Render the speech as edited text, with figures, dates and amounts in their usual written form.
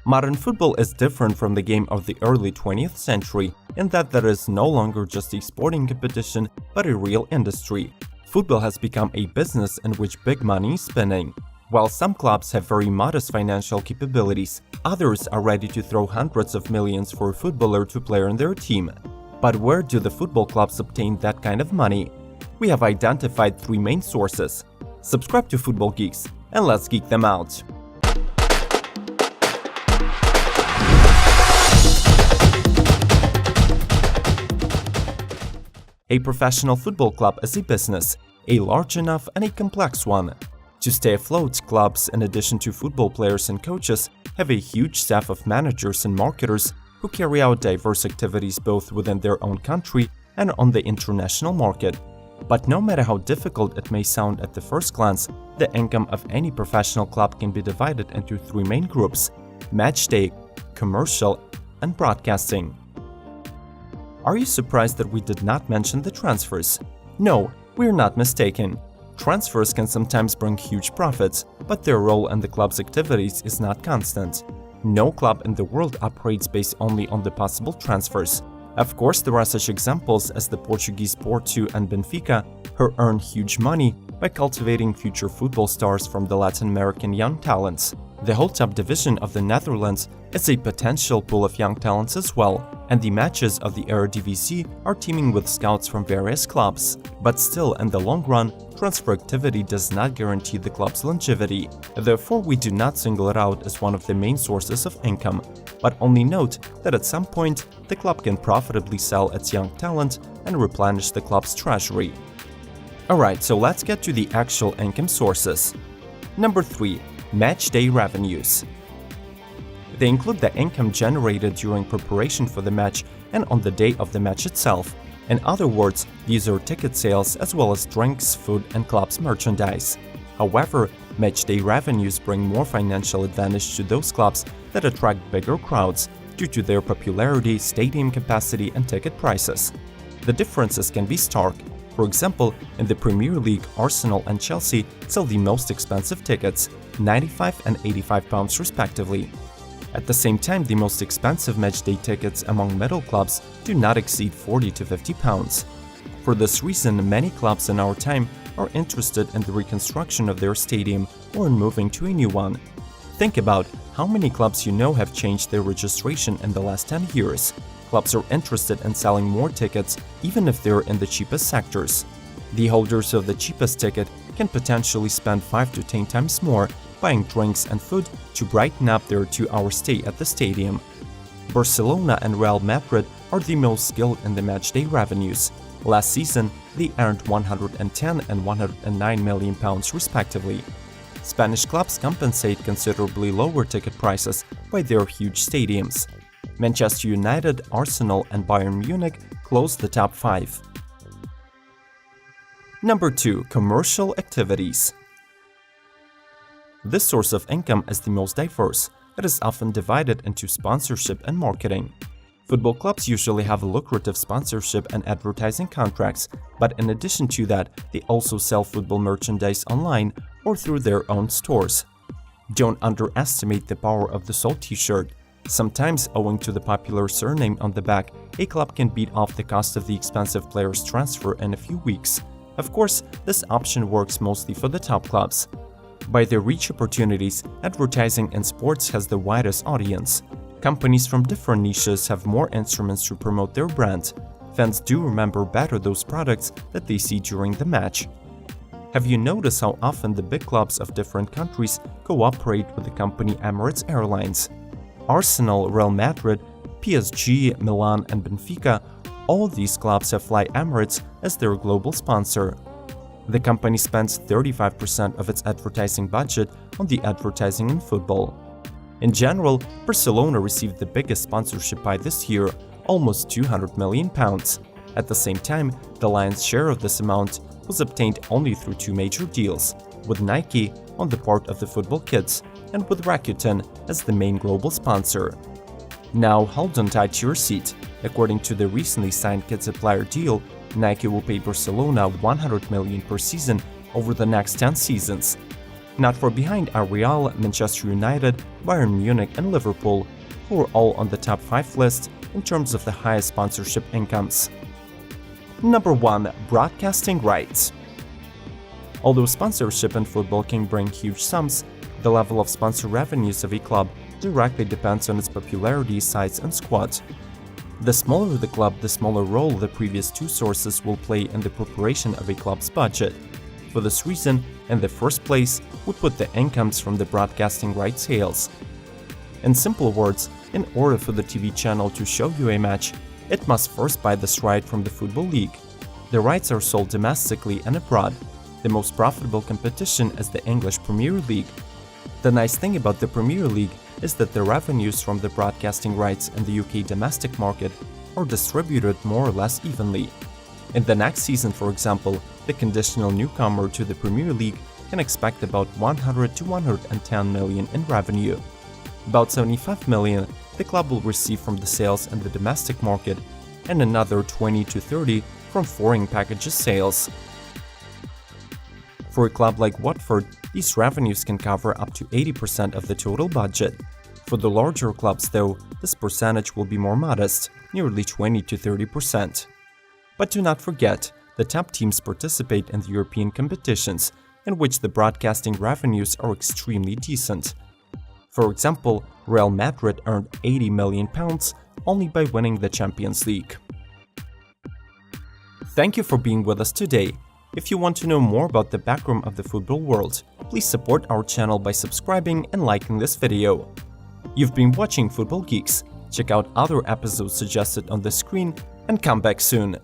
Modern football is different from the game of the early 20th century in that there is no longer just a sporting competition but a real industry. Football has become a business in which big money is spinning. While some clubs have very modest financial capabilities, others are ready to throw hundreds of millions for a footballer to play on their team. But where do the football clubs obtain that kind of money? We have identified three main sources. Subscribe to Football Geeks and let's geek them out. A professional football club is a business, a large enough and a complex one. To stay afloat, clubs, in addition to football players and coaches, have a huge staff of managers and marketers who carry out diverse activities both within their own country and on the international market. But no matter how difficult it may sound at the first glance, the income of any professional club can be divided into three main groups: Matchday, commercial, and broadcasting. Are you surprised that we did not mention the transfers? No, we're not mistaken. Transfers can sometimes bring huge profits, but their role in the club's activities is not constant. No club in the world operates based only on the possible transfers. Of course, there are such examples as the Portuguese Porto and Benfica, who earn huge money by cultivating future football stars from the Latin American young talents. The whole top division of the Netherlands is a potential pool of young talents as well, and the matches of the Eredivisie are teeming with scouts from various clubs. But still, in the long run, transfer activity does not guarantee the club's longevity. Therefore, we do not single it out as one of the main sources of income, but only note that at some point, the club can profitably sell its young talent and replenish the club's treasury. Alright, so let's get to the actual income sources. Number 3. Matchday revenues. They include the income generated during preparation for the match and on the day of the match itself. In other words, these are ticket sales as well as drinks, food, and club's merchandise. However, matchday revenues bring more financial advantage to those clubs that attract bigger crowds due to their popularity, stadium capacity, and ticket prices. The differences can be stark. For example, in the Premier League, Arsenal and Chelsea sell the most expensive tickets, £95 and £85 respectively. At the same time, the most expensive matchday tickets among middle clubs do not exceed £40 to £50. For this reason, many clubs in our time are interested in the reconstruction of their stadium or in moving to a new one. Think about how many clubs you know have changed their registration in the last 10 years. Clubs are interested in selling more tickets even if they're in the cheapest sectors. The holders of the cheapest ticket can potentially spend 5 to 10 times more buying drinks and food to brighten up their 2-hour stay at the stadium. Barcelona and Real Madrid are the most skilled in the matchday revenues. Last season, they earned £110 and £109 million respectively. Spanish clubs compensate considerably lower ticket prices by their huge stadiums. Manchester United, Arsenal, and Bayern Munich close the top 5. Number 2. Commercial activities. This source of income is the most diverse. It is often divided into sponsorship and marketing. Football clubs usually have lucrative sponsorship and advertising contracts, but in addition to that, they also sell football merchandise online or through their own stores. Don't underestimate the power of the sold t-shirt. Sometimes, owing to the popular surname on the back, a club can beat off the cost of the expensive player's transfer in a few weeks. Of course, this option works mostly for the top clubs. By their reach opportunities, advertising in sports has the widest audience. Companies from different niches have more instruments to promote their brand. Fans do remember better those products that they see during the match. Have you noticed how often the big clubs of different countries cooperate with the company Emirates Airlines? Arsenal, Real Madrid, PSG, Milan, and Benfica, all these clubs have Fly Emirates as their global sponsor. The company spends 35% of its advertising budget on the advertising in football. In general, Barcelona received the biggest sponsorship pie this year, almost £200 million. At the same time, the lion's share of this amount was obtained only through 2 major deals, with Nike on the part of the football kits and with Rakuten as the main global sponsor. Now hold on tight to your seat. According to the recently signed kit supplier deal, Nike will pay Barcelona $100 million per season over the next 10 seasons. Not far behind are Real, Manchester United, Bayern Munich and Liverpool, who are all on the top 5 list in terms of the highest sponsorship incomes. Number 1. Broadcasting rights. Although sponsorship in football can bring huge sums, the level of sponsor revenues of a club directly depends on its popularity, size and squad. The smaller the club, the smaller role the previous two sources will play in the preparation of a club's budget. For this reason, in the first place, we put the incomes from the broadcasting rights sales. In simple words, in order for the TV channel to show you a match, it must first buy this right from the Football League. The rights are sold domestically and abroad. The most profitable competition is the English Premier League. The nice thing about the Premier League is that the revenues from the broadcasting rights in the UK domestic market are distributed more or less evenly. In the next season, for example, the conditional newcomer to the Premier League can expect about 100 to 110 million in revenue. About 75 million the club will receive from the sales in the domestic market and another 20 to 30 from foreign packages sales. For a club like Watford, these revenues can cover up to 80% of the total budget. For the larger clubs, though, this percentage will be more modest, nearly 20 to 30%. But do not forget, the top teams participate in the European competitions, in which the broadcasting revenues are extremely decent. For example, Real Madrid earned £80 million only by winning the Champions League. Thank you for being with us today. If you want to know more about the background of the football world, please support our channel by subscribing and liking this video. You've been watching Football Geeks. Check out other episodes suggested on the screen and come back soon.